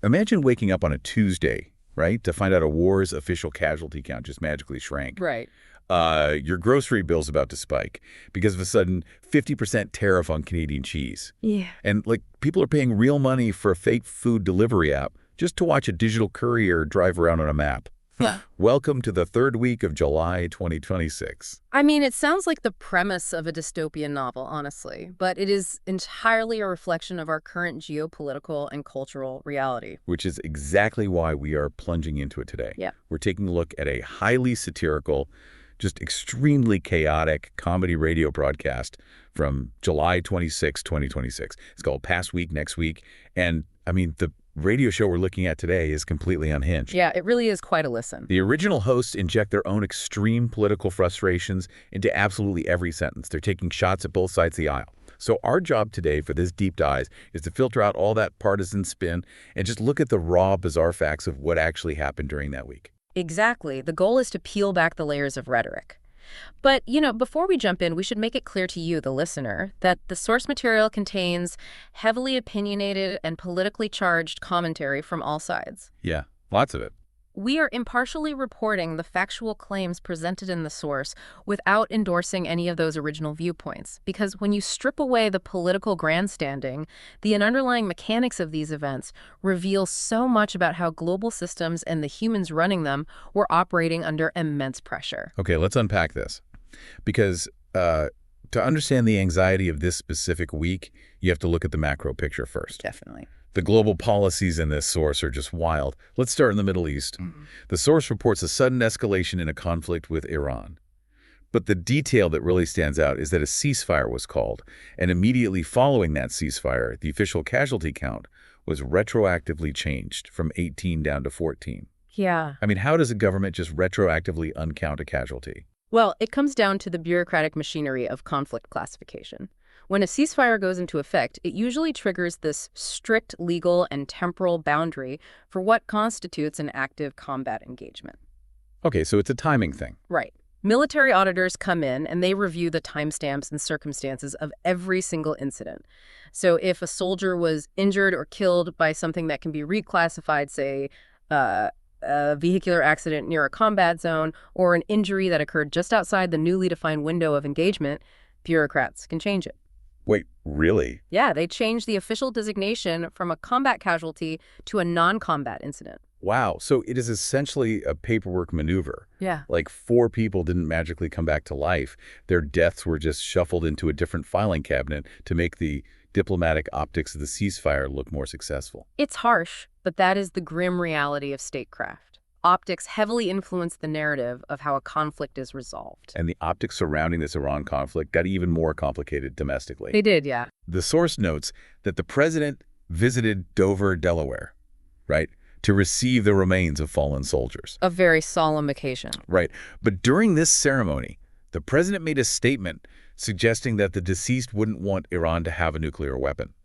Imagine waking up on a Tuesday, right, to find out a war's official casualty count just magically shrank. Right. Your grocery bill's about to spike because of a sudden 50% tariff on Canadian cheese. Yeah. And, like, people are paying real money for a fake food delivery app just to watch a digital courier drive around on a map. Welcome to the third week of July 2026. I mean, it sounds like the premise of a dystopian novel, honestly, but it is entirely a reflection of our current geopolitical and cultural reality. Which is exactly why we are plunging into it today. Yeah. We're taking a look at a highly satirical, just extremely chaotic comedy radio broadcast from July 26, 2026. It's called Past Week, Next Week. And, I mean, the radio show we're looking at today is completely unhinged. Yeah, it really is quite a listen. The original hosts inject their own extreme political frustrations into absolutely every sentence. They're taking shots at both sides of the aisle. So our job today for this deep dive is to filter out all that partisan spin and just look at the raw, bizarre facts of what actually happened during that week. Exactly. The goal is to peel back the layers of rhetoric. But, before we jump in, we should make it clear to you, the listener, that the source material contains heavily opinionated and politically charged commentary from all sides. Yeah, lots of it. We are impartially reporting the factual claims presented in the source without endorsing any of those original viewpoints. Because when you strip away the political grandstanding, the underlying mechanics of these events reveal so much about how global systems and the humans running them were operating under immense pressure. Okay, let's unpack this. Because to understand the anxiety of this specific week, you have to look at the macro picture first. Definitely. The global policies in this source are just wild. Let's start in the Middle East. The source reports a sudden escalation in a conflict with Iran. But the detail that really stands out is that a ceasefire was called, and immediately following that ceasefire, the official casualty count was retroactively changed from 18 down to 14. Yeah. I mean, how does a government just retroactively uncount a casualty? Well, it comes down to the bureaucratic machinery of conflict classification. When a ceasefire goes into effect, it usually triggers this strict legal and temporal boundary for what constitutes an active combat engagement. Okay, so it's a timing thing. Right. Military auditors come in and they review the timestamps and circumstances of every single incident. So if a soldier was injured or killed by something that can be reclassified, say, a vehicular accident near a combat zone, or an injury that occurred just outside the newly defined window of engagement, bureaucrats can change it. Wait, really? Yeah, they changed the official designation from a combat casualty to a non-combat incident. Wow, so it is essentially a paperwork maneuver. Yeah. Like 4 people didn't magically come back to life. Their deaths were just shuffled into a different filing cabinet to make the diplomatic optics of the ceasefire look more successful. It's harsh, but that is the grim reality of statecraft. Optics heavily influence the narrative of how a conflict is resolved. And the optics surrounding this Iran conflict got even more complicated domestically. They did, yeah. The source notes that the president visited Dover, Delaware, right, to receive the remains of fallen soldiers. A very solemn occasion. Right. But during this ceremony, the president made a statement suggesting that the deceased wouldn't want Iran to have a nuclear weapon.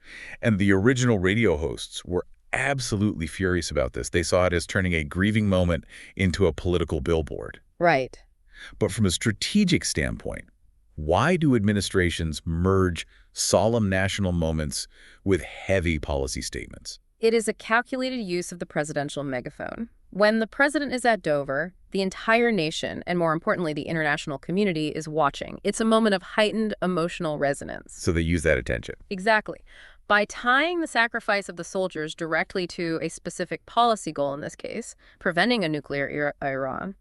And the original radio hosts were absolutely furious about this. They saw it as turning a grieving moment into a political billboard. Right. But from a strategic standpoint, why do administrations merge solemn national moments with heavy policy statements? It is a calculated use of the presidential megaphone. When the president is at Dover, the entire nation, and more importantly, the international community, is watching. It's a moment of heightened emotional resonance. So they use that attention. Exactly. By tying the sacrifice of the soldiers directly to a specific policy goal, in this case, preventing a nuclear Iran,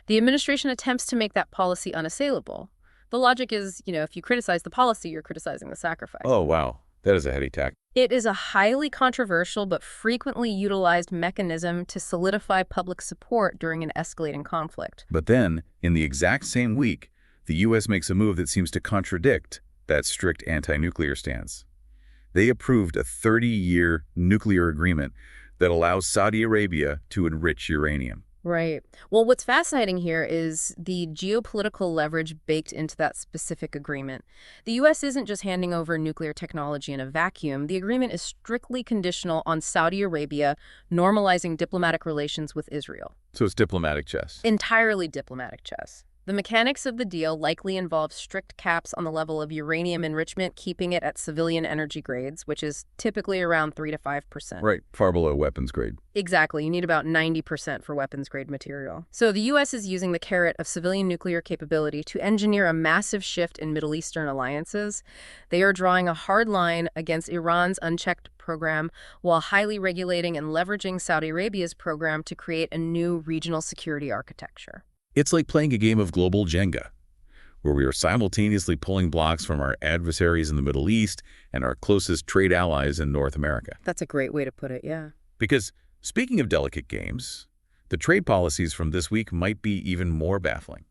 the administration attempts to make that policy unassailable. The logic is, if you criticize the policy, you're criticizing the sacrifice. Oh, wow. That is a heady tack. It is a highly controversial but frequently utilized mechanism to solidify public support during an escalating conflict. But then, in the exact same week, the U.S. makes a move that seems to contradict that strict anti-nuclear stance. They approved a 30-year nuclear agreement that allows Saudi Arabia to enrich uranium. Right. Well, what's fascinating here is the geopolitical leverage baked into that specific agreement. The U.S. isn't just handing over nuclear technology in a vacuum. The agreement is strictly conditional on Saudi Arabia normalizing diplomatic relations with Israel. So it's diplomatic chess. Entirely diplomatic chess. The mechanics of the deal likely involve strict caps on the level of uranium enrichment, keeping it at civilian energy grades, which is typically around 3 to 5%. Right, far below weapons grade. Exactly. You need about 90% for weapons-grade material. So the U.S. is using the carrot of civilian nuclear capability to engineer a massive shift in Middle Eastern alliances. They are drawing a hard line against Iran's unchecked program while highly regulating and leveraging Saudi Arabia's program to create a new regional security architecture. It's like playing a game of global Jenga, where we are simultaneously pulling blocks from our adversaries in the Middle East and our closest trade allies in North America. That's a great way to put it, yeah. Because, speaking of delicate games, the trade policies from this week might be even more baffling.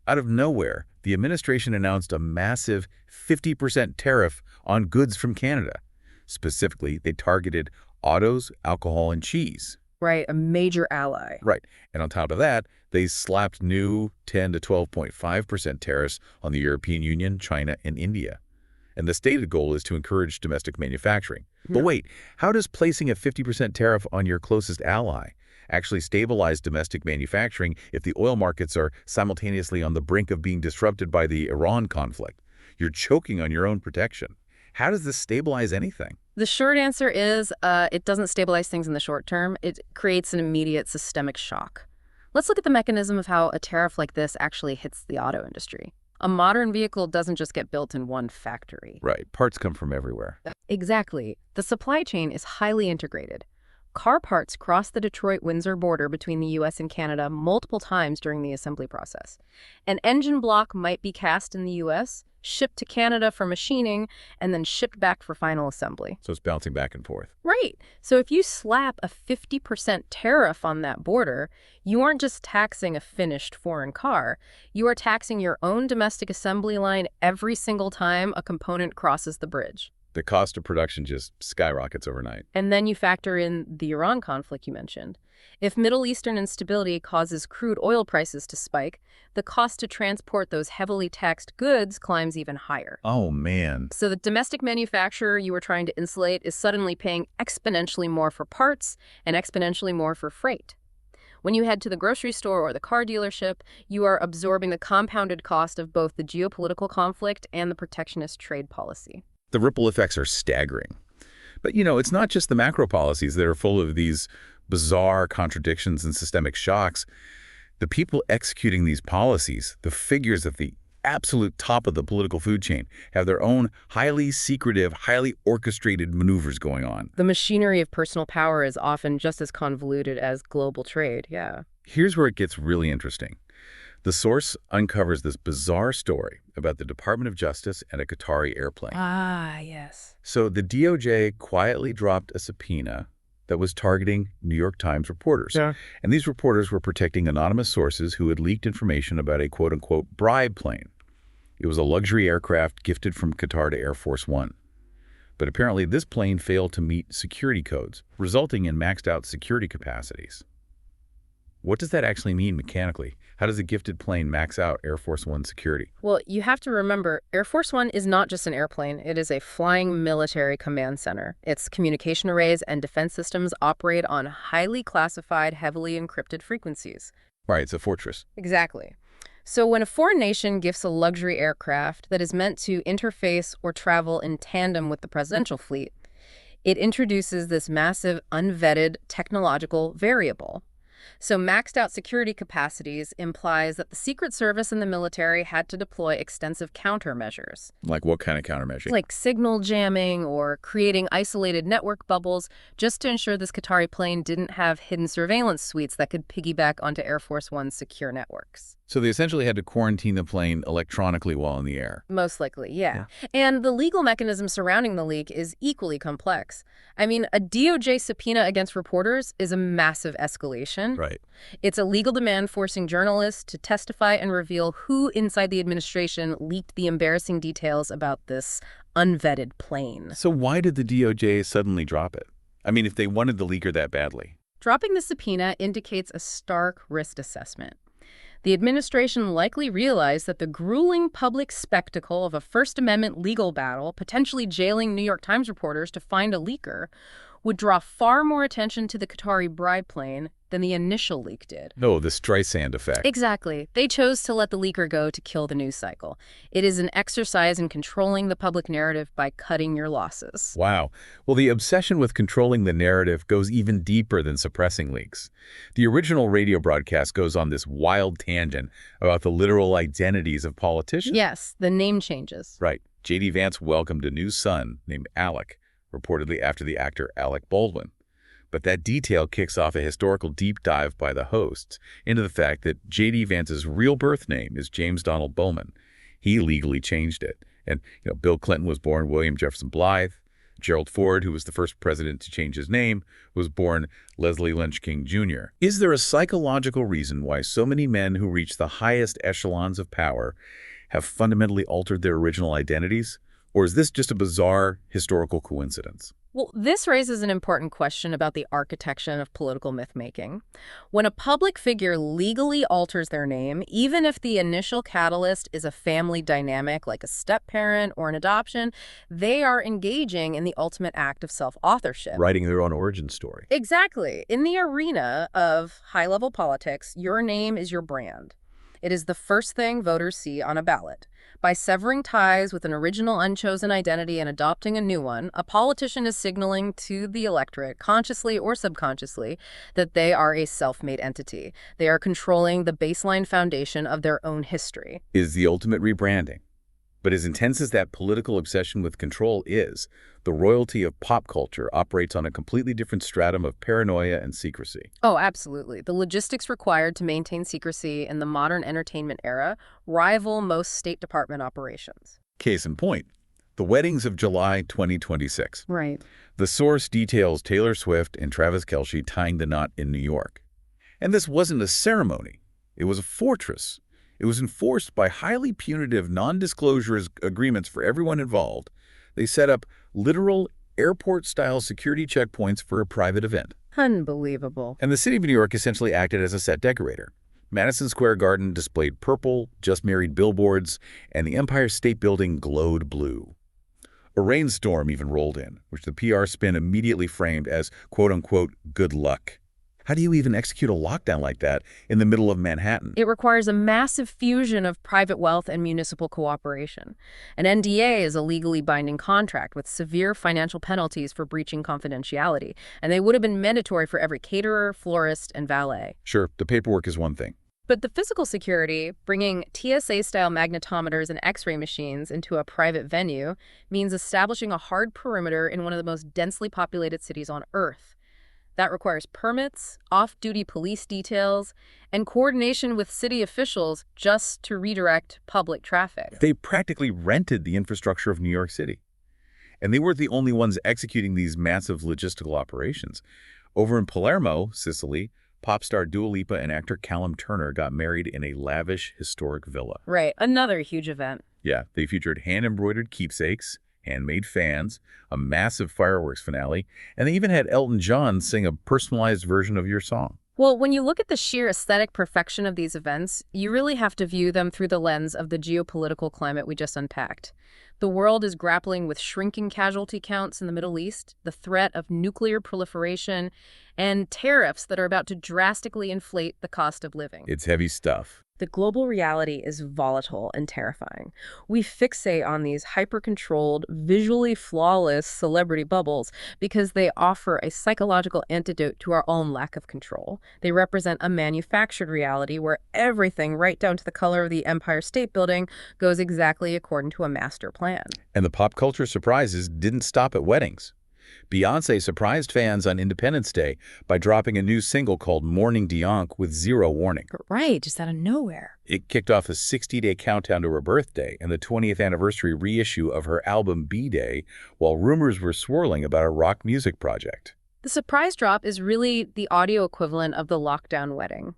Out of nowhere, the administration announced a massive 50% tariff on goods from Canada. Specifically, they targeted autos, alcohol, and cheese. Right, a major ally. Right. And on top of that, they slapped new 10 to 12.5% tariffs on the European Union, China, and India. And the stated goal is to encourage domestic manufacturing. But wait, how does placing a 50% tariff on your closest ally actually stabilize domestic manufacturing if the oil markets are simultaneously on the brink of being disrupted by the Iran conflict? You're choking on your own protection. How does this stabilize anything? The short answer is it doesn't stabilize things in the short term. It creates an immediate systemic shock. Let's look at the mechanism of how a tariff like this actually hits the auto industry. A modern vehicle doesn't just get built in one factory. Right. Parts come from everywhere. Exactly. The supply chain is highly integrated. Car parts cross the Detroit-Windsor border between the U.S. and Canada multiple times during the assembly process. An engine block might be cast in the U.S., shipped to Canada for machining, and then shipped back for final assembly. So it's bouncing back and forth. Right. So if you slap a 50% tariff on that border, you aren't just taxing a finished foreign car. You are taxing your own domestic assembly line every single time a component crosses the bridge. The cost of production just skyrockets overnight. And then you factor in the Iran conflict you mentioned. If Middle Eastern instability causes crude oil prices to spike, the cost to transport those heavily taxed goods climbs even higher. Oh, man. So the domestic manufacturer you were trying to insulate is suddenly paying exponentially more for parts and exponentially more for freight. When you head to the grocery store or the car dealership, you are absorbing the compounded cost of both the geopolitical conflict and the protectionist trade policy. The ripple effects are staggering. But, it's not just the macro policies that are full of these bizarre contradictions and systemic shocks. The people executing these policies, the figures at the absolute top of the political food chain, have their own highly secretive, highly orchestrated maneuvers going on. The machinery of personal power is often just as convoluted as global trade, yeah. Here's where it gets really interesting. The source uncovers this bizarre story about the Department of Justice and a Qatari airplane. Ah, yes. So the DOJ quietly dropped a subpoena that was targeting New York Times reporters. Yeah. And these reporters were protecting anonymous sources who had leaked information about a quote-unquote bribe plane. It was a luxury aircraft gifted from Qatar to Air Force One. But apparently this plane failed to meet security codes, resulting in maxed-out security capacities. What does that actually mean mechanically? How does a gifted plane max out Air Force One security? Well, you have to remember, Air Force One is not just an airplane. It is a flying military command center. Its communication arrays and defense systems operate on highly classified, heavily encrypted frequencies. Right, it's a fortress. Exactly. So when a foreign nation gifts a luxury aircraft that is meant to interface or travel in tandem with the presidential fleet, it introduces this massive, unvetted technological variable. So maxed out security capacities implies that the Secret Service and the military had to deploy extensive countermeasures. Like what kind of countermeasure? Like signal jamming or creating isolated network bubbles just to ensure this Qatari plane didn't have hidden surveillance suites that could piggyback onto Air Force One's secure networks. So they essentially had to quarantine the plane electronically while in the air. Most likely, yeah. And the legal mechanism surrounding the leak is equally complex. I mean, a DOJ subpoena against reporters is a massive escalation. Right. It's a legal demand forcing journalists to testify and reveal who inside the administration leaked the embarrassing details about this unvetted plane. So why did the DOJ suddenly drop it? I mean, if they wanted the leaker that badly. Dropping the subpoena indicates a stark risk assessment. The administration likely realized that the grueling public spectacle of a First Amendment legal battle, potentially jailing New York Times reporters to find a leaker, would draw far more attention to the Qatari bribe plane than the initial leak did. No, the Streisand effect. Exactly. They chose to let the leaker go to kill the news cycle. It is an exercise in controlling the public narrative by cutting your losses. Wow. Well, the obsession with controlling the narrative goes even deeper than suppressing leaks. The original radio broadcast goes on this wild tangent about the literal identities of politicians. Yes, the name changes. Right. J.D. Vance welcomed a new son named Alec, reportedly after the actor Alec Baldwin. But that detail kicks off a historical deep dive by the hosts into the fact that J.D. Vance's real birth name is James Donald Bowman. He legally changed it. And Bill Clinton was born William Jefferson Blythe. Gerald Ford, who was the first president to change his name, was born Leslie Lynch King Jr. Is there a psychological reason why so many men who reach the highest echelons of power have fundamentally altered their original identities? Or is this just a bizarre historical coincidence? Well, this raises an important question about the architecture of political myth-making. When a public figure legally alters their name, even if the initial catalyst is a family dynamic like a step-parent or an adoption, they are engaging in the ultimate act of self-authorship. Writing their own origin story. Exactly. In the arena of high-level politics, your name is your brand. It is the first thing voters see on a ballot. By severing ties with an original unchosen identity and adopting a new one, a politician is signaling to the electorate, consciously or subconsciously, that they are a self-made entity. They are controlling the baseline foundation of their own history. Is the ultimate rebranding. But as intense as that political obsession with control is, the royalty of pop culture operates on a completely different stratum of paranoia and secrecy. Oh, absolutely. The logistics required to maintain secrecy in the modern entertainment era rival most State Department operations. Case in point, the weddings of July 2026. Right. The source details Taylor Swift and Travis Kelce tying the knot in New York. And this wasn't a ceremony. It was a fortress. It was enforced by highly punitive non-disclosure agreements for everyone involved. They set up literal airport-style security checkpoints for a private event. Unbelievable. And the city of New York essentially acted as a set decorator. Madison Square Garden displayed purple, just-married billboards, and the Empire State Building glowed blue. A rainstorm even rolled in, which the PR spin immediately framed as, quote-unquote, good luck. How do you even execute a lockdown like that in the middle of Manhattan? It requires a massive fusion of private wealth and municipal cooperation. An NDA is a legally binding contract with severe financial penalties for breaching confidentiality, and they would have been mandatory for every caterer, florist, and valet. Sure, the paperwork is one thing. But the physical security, bringing TSA-style magnetometers and X-ray machines into a private venue, means establishing a hard perimeter in one of the most densely populated cities on Earth. That requires permits, off-duty police details, and coordination with city officials just to redirect public traffic. They practically rented the infrastructure of New York City. And they weren't the only ones executing these massive logistical operations. Over in Palermo, Sicily, pop star Dua Lipa and actor Callum Turner got married in a lavish, historic villa. Right, another huge event. Yeah, they featured hand-embroidered keepsakes, handmade fans, a massive fireworks finale, and they even had Elton John sing a personalized version of your song. Well, when you look at the sheer aesthetic perfection of these events, you really have to view them through the lens of the geopolitical climate we just unpacked. The world is grappling with shrinking casualty counts in the Middle East, the threat of nuclear proliferation, and tariffs that are about to drastically inflate the cost of living. It's heavy stuff. The global reality is volatile and terrifying. We fixate on these hyper-controlled, visually flawless celebrity bubbles because they offer a psychological antidote to our own lack of control. They represent a manufactured reality where everything, right down to the color of the Empire State Building, goes exactly according to a master plan. And the pop culture surprises didn't stop at weddings. Beyoncé surprised fans on Independence Day by dropping a new single called Morning Dionk with zero warning. Right, just out of nowhere. It kicked off a 60-day countdown to her birthday and the 20th anniversary reissue of her album B-Day, while rumors were swirling about a rock music project. The surprise drop is really the audio equivalent of the lockdown wedding.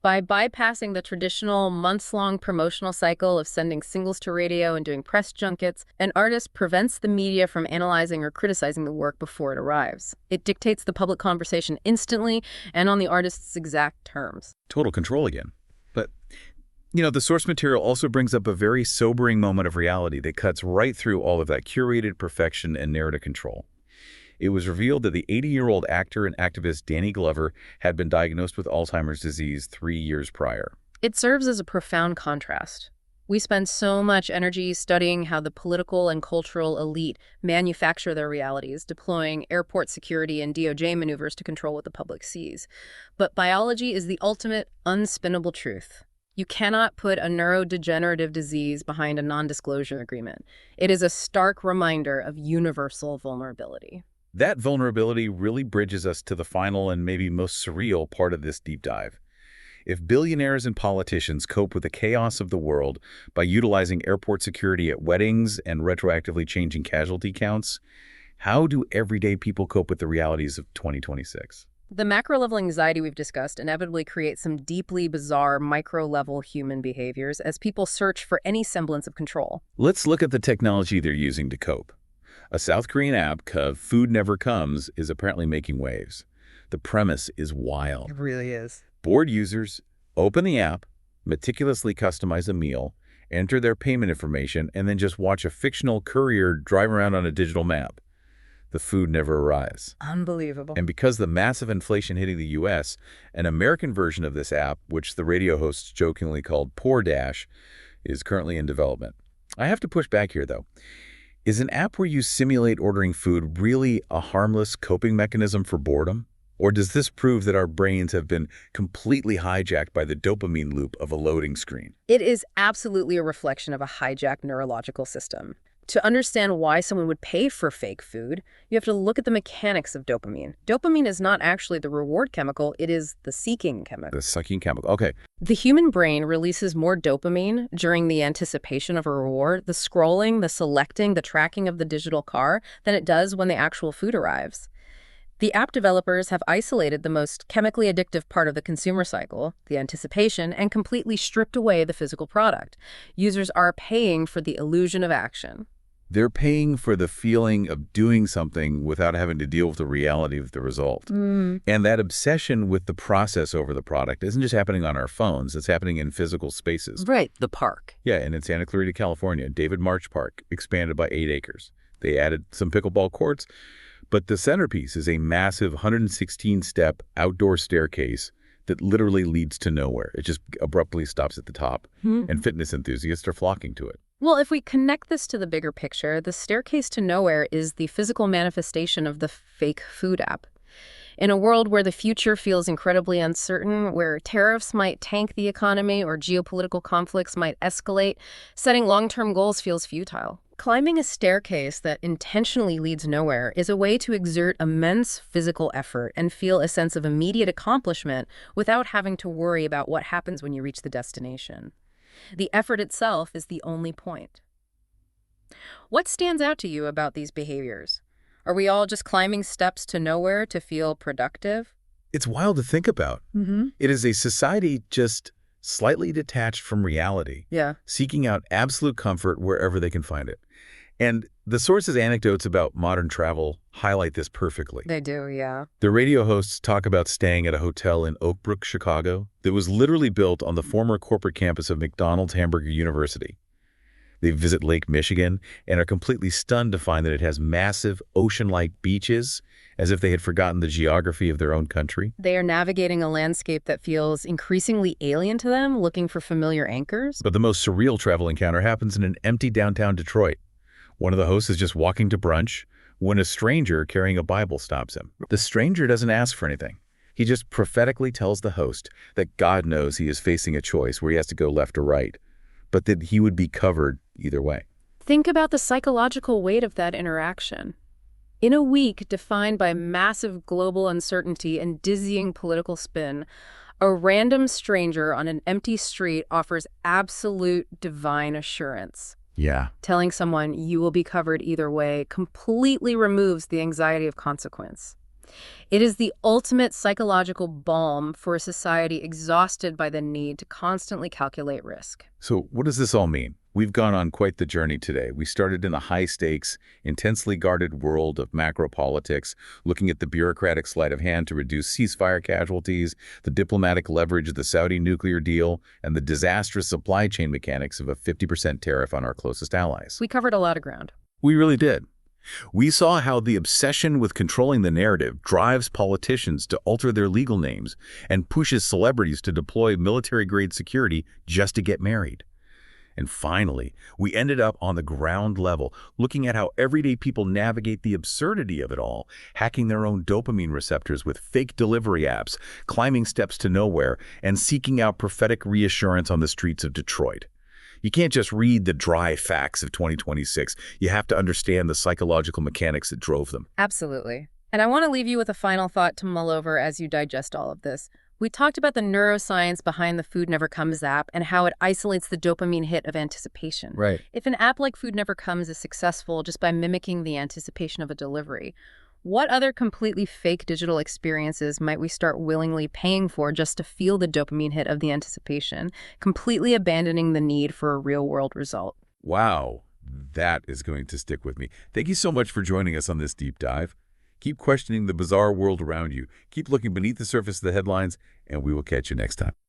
By bypassing the traditional months-long promotional cycle of sending singles to radio and doing press junkets, an artist prevents the media from analyzing or criticizing the work before it arrives. It dictates the public conversation instantly and on the artist's exact terms. Total control again. But, the source material also brings up a very sobering moment of reality that cuts right through all of that curated perfection and narrative control. It was revealed that the 80-year-old actor and activist Danny Glover had been diagnosed with Alzheimer's disease 3 years prior. It serves as a profound contrast. We spend so much energy studying how the political and cultural elite manufacture their realities, deploying airport security and DOJ maneuvers to control what the public sees. But biology is the ultimate unspinnable truth. You cannot put a neurodegenerative disease behind a non-disclosure agreement. It is a stark reminder of universal vulnerability. That vulnerability really bridges us to the final and maybe most surreal part of this deep dive. If billionaires and politicians cope with the chaos of the world by utilizing airport security at weddings and retroactively changing casualty counts, how do everyday people cope with the realities of 2026? The macro-level anxiety we've discussed inevitably creates some deeply bizarre micro-level human behaviors as people search for any semblance of control. Let's look at the technology they're using to cope. A South Korean app called Food Never Comes is apparently making waves. The premise is wild. It really is. Bored users open the app, meticulously customize a meal, enter their payment information, and then just watch a fictional courier drive around on a digital map. The food never arrives. Unbelievable. And because the massive inflation hitting the U.S., an American version of this app, which the radio hosts jokingly called Poor Dash, is currently in development. I have to push back here, though. Is an app where you simulate ordering food really a harmless coping mechanism for boredom? Or does this prove that our brains have been completely hijacked by the dopamine loop of a loading screen? It is absolutely a reflection of a hijacked neurological system. To understand why someone would pay for fake food, you have to look at the mechanics of dopamine. Dopamine is not actually the reward chemical, it is the seeking chemical. The sucking chemical. Okay. The human brain releases more dopamine during the anticipation of a reward, the scrolling, the selecting, the tracking of the digital car, than it does when the actual food arrives. The app developers have isolated the most chemically addictive part of the consumer cycle, the anticipation, and completely stripped away the physical product. Users are paying for the illusion of action. They're paying for the feeling of doing something without having to deal with the reality of the result. And that obsession with the process over the product isn't just happening on our phones, it's happening in physical spaces. Right, the park. Yeah, and in Santa Clarita, California, David March Park expanded by 8 acres. They added some pickleball courts, but the centerpiece is a massive 116-step outdoor staircase that literally leads to nowhere. It just abruptly stops at the top, and fitness enthusiasts are flocking to it. Well, if we connect this to the bigger picture, the staircase to nowhere is the physical manifestation of the fake food app. In a world where the future feels incredibly uncertain, where tariffs might tank the economy or geopolitical conflicts might escalate, setting long-term goals feels futile. Climbing a staircase that intentionally leads nowhere is a way to exert immense physical effort and feel a sense of immediate accomplishment without having to worry about what happens when you reach the destination. The effort itself is the only point. What stands out to you about these behaviors? Are we all just climbing steps to nowhere to feel productive? It's wild to think about. It is a society just slightly detached from reality, seeking out absolute comfort wherever they can find it. And the source's anecdotes about modern travel highlight this perfectly. They do, yeah. The radio hosts talk about staying at a hotel in Oak Brook, Chicago, that was literally built on the former corporate campus of McDonald's Hamburger University. They visit Lake Michigan and are completely stunned to find that it has massive ocean-like beaches, as if they had forgotten the geography of their own country. They are navigating a landscape that feels increasingly alien to them, looking for familiar anchors. But the most surreal travel encounter happens in an empty downtown Detroit. One of the hosts is just walking to brunch when a stranger carrying a Bible stops him. The stranger doesn't ask for anything. He just prophetically tells the host that God knows he is facing a choice where he has to go left or right, but that he would be covered either way. Think about the psychological weight of that interaction. In a week defined by massive global uncertainty and dizzying political spin, a random stranger on an empty street offers absolute divine assurance. Yeah. Telling someone you will be covered either way completely removes the anxiety of consequence. It is the ultimate psychological balm for a society exhausted by the need to constantly calculate risk. So what does this all mean? We've gone on quite the journey today. We started in the high-stakes, intensely guarded world of macro politics, looking at the bureaucratic sleight of hand to reduce ceasefire casualties, the diplomatic leverage of the Saudi nuclear deal, and the disastrous supply chain mechanics of a 50% tariff on our closest allies. We covered a lot of ground. We really did. We saw how the obsession with controlling the narrative drives politicians to alter their legal names and pushes celebrities to deploy military-grade security just to get married. And finally, we ended up on the ground level, looking at how everyday people navigate the absurdity of it all, hacking their own dopamine receptors with fake delivery apps, climbing steps to nowhere, and seeking out prophetic reassurance on the streets of Detroit. You can't just read the dry facts of 2026. You have to understand the psychological mechanics that drove them. Absolutely. And I want to leave you with a final thought to mull over as you digest all of this. We talked about the neuroscience behind the Food Never Comes app and how it isolates the dopamine hit of anticipation. Right. If an app like Food Never Comes is successful just by mimicking the anticipation of a delivery, what other completely fake digital experiences might we start willingly paying for just to feel the dopamine hit of the anticipation, completely abandoning the need for a real-world result? Wow, that is going to stick with me. Thank you so much for joining us on this deep dive. Keep questioning the bizarre world around you. Keep looking beneath the surface of the headlines, and we will catch you next time.